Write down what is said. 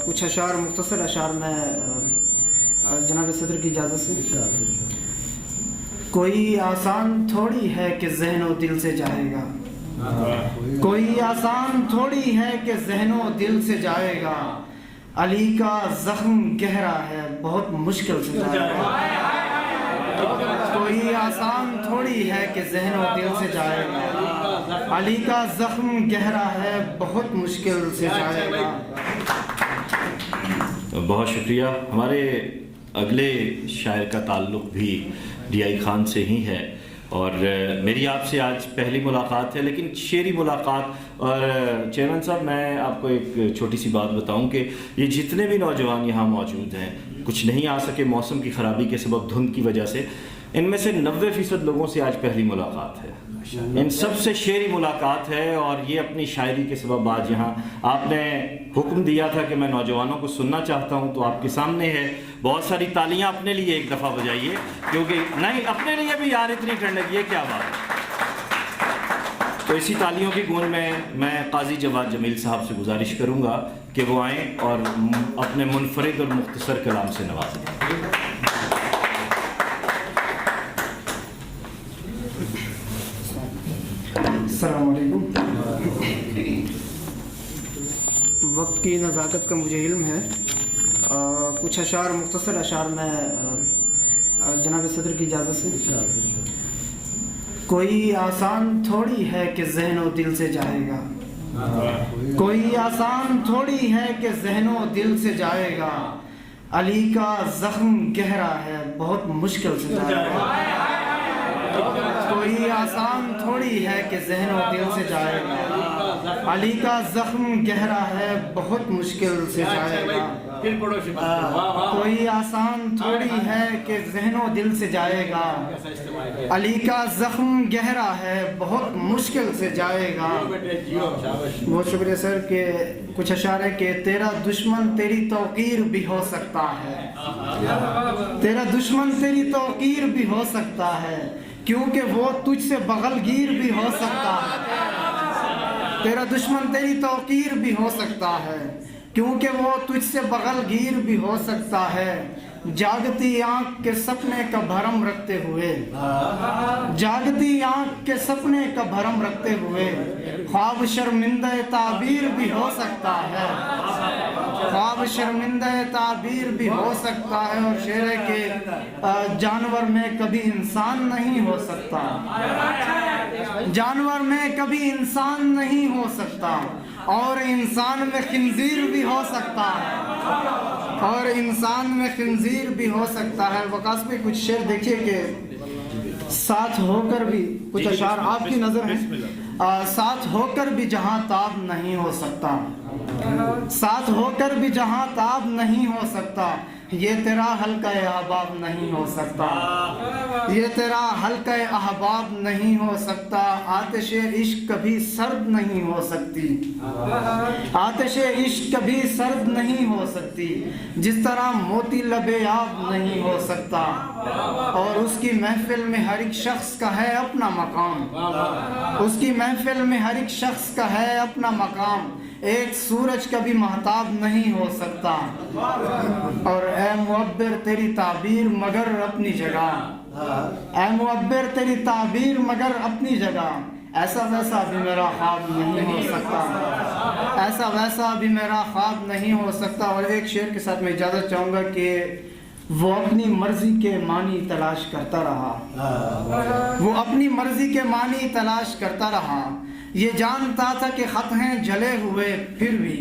کچھ اشعار مختصر اشعار میں جناب صدر کی اجازت سے. کوئی آسان تھوڑی ہے کہ ذہن و دل سے جائے گا, کوئی آسان تھوڑی ہے کہ ذہن و دل سے جائے گا, علی کا زخم گہرا ہے بہت مشکل سے جائے گا. کوئی آسان تھوڑی ہے کہ ذہن و دل سے جائے گا, علی کا زخم گہرا ہے بہت مشکل سے جائے گا. بہت شکریہ. ہمارے اگلے شاعر کا تعلق بھی ڈی آئی خان سے ہی ہے اور میری آپ سے آج پہلی ملاقات ہے, لیکن شعری ملاقات. اور چیئرمین صاحب, میں آپ کو ایک چھوٹی سی بات بتاؤں کہ یہ جتنے بھی نوجوان یہاں موجود ہیں, کچھ نہیں آ سکے موسم کی خرابی کے سبب, دھند کی وجہ سے, ان میں سے 90% لوگوں سے آج پہلی ملاقات ہے. ان سب سے شعری ملاقات ہے اور یہ اپنی شاعری کے سبب آج یہاں. آپ نے حکم دیا تھا کہ میں نوجوانوں کو سننا چاہتا ہوں, تو آپ کے سامنے ہے. بہت ساری تالیاں اپنے لیے ایک دفعہ بجائیے, کیونکہ نہیں اپنے لیے بھی یار اتنی ٹھنڈ لگی ہے, کیا بات ہے. تو اسی تالیوں کی گونج میں قاضی جواد جمیل صاحب سے گزارش کروں گا کہ وہ آئیں اور اپنے منفرد اور مختصر کلام سے نوازیں. السلام علیکم. وقت کی نزاکت کا مجھے علم ہے. کچھ اشعار مختصر اشعار میں جناب صدر کی اجازت سے. کوئی آسان تھوڑی ہے کہ ذہن و دل سے جائے گا, کوئی آسان تھوڑی ہے کہ ذہن و دل سے جائے گا, علی کا زخم گہرا ہے بہت مشکل سے جائے گا. کوئی آسان تھوڑی ہے کہ ذہن و دل سے جائے گا, علی کا زخم گہرا ہے بہت مشکل سے جائے گا. کوئی آسان تھوڑی ہے کہ ذہن و دل سے جائے گا, علی کا زخم گہرا ہے بہت مشکل سے جائے گا. بہت شکریہ سر. کہ کچھ اشعار ہے کہ تیرا دشمن تیری توقیر بھی ہو سکتا ہے, تیرا دشمن تیری توقیر بھی ہو سکتا ہے, کیونکہ وہ تجھ سے بغل گیر بھی ہو سکتا ہے. تیرا دشمن تیری توقیر بھی ہو سکتا ہے, کیونکہ وہ تجھ سے بغل گیر بھی ہو سکتا ہے. جاگتی آنکھ کے سپنے کا بھرم رکھتے ہوئے, جاگتی آنکھ کے سپنے کا بھرم رکھتے ہوئے, خواب شرمندہ تعبیر بھی ہو سکتا ہے, خواب شرمندہ تعبیر بھی ہو سکتا ہے. اور شعر ہے کہ جانور میں کبھی انسان نہیں ہو سکتا, جانور میں کبھی انسان نہیں ہو سکتا, اور انسان میں خنزیر بھی ہو سکتا ہے, اور انسان میں خنزیر بھی ہو سکتا ہے. وقاص میں کچھ شعر دیکھیے کہ ساتھ ہو کر بھی, کچھ اشعار آپ کی نظر ہیں. ساتھ ہو کر بھی جہاں تاب نہیں ہو سکتا, ساتھ ہو کر بھی جہاں تاب نہیں ہو سکتا, یہ تیرا حلقہ احباب نہیں ہو سکتا, یہ تیرا حلقہ احباب نہیں ہو سکتا. آتش عشق کبھی سرد نہیں ہو سکتی, آتش عشق کبھی سرد نہیں ہو سکتی, جس طرح موتی لب آب نہیں ہو سکتا, اور اس کی محفل میں ہر ایک شخص کا ہے اپنا مقام, اس کی محفل میں ہر ایک شخص کا ہے اپنا مقام. ایک سورج کبھی مہتاب نہیں ہو سکتا, اور اے معبر تیری تعبیر مگر اپنی جگہ, اے معبر تیری تعبیر مگر اپنی جگہ. ایسا ویسا بھی میرا خواب نہیں ہو سکتا, ایسا ویسا بھی میرا خواب نہیں ہو سکتا. اور ایک شعر کے ساتھ میں اجازت چاہوں گا کہ وہ اپنی مرضی کے معنی تلاش کرتا رہا, وہ اپنی مرضی کے معنی تلاش کرتا رہا, یہ جانتا تھا کہ خط ہیں جلے ہوئے پھر بھی,